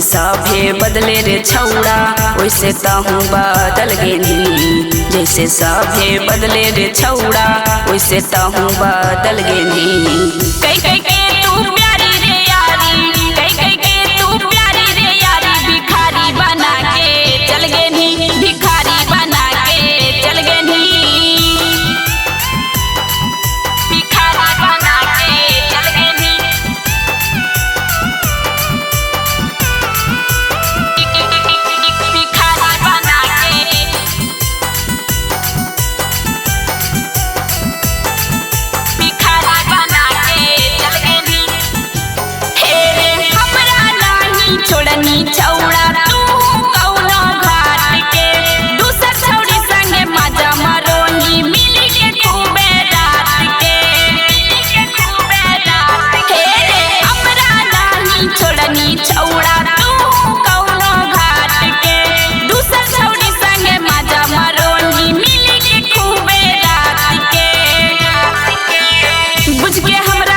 सभे बदले रे छौड़ा वैसे तहूँ बदल गेनी। जैसे सभे बदले रे छौड़ा वैसे तहूँ बदल गेनी। कई कई के तू प्यारी रे यारी, कई कई के तू प्यारी रे यारी, भिखारी बना के चल गेनी, भिखारी बना के चल गेनी, भिखारी बना के चल गेनी। छोड़नी छौड़ा तू कौनो घाट के, दूसर छौड़ी संगे मजा मरोनी, मिली के खूबे रात के, मिली के खूबे रात के। हमरा नाही छोड़नी छौड़ा तू कौनो घाट के, दूसर छौड़ी संगे मजा मरोनी, मिली के खूबे रात के। बुझ के हमरा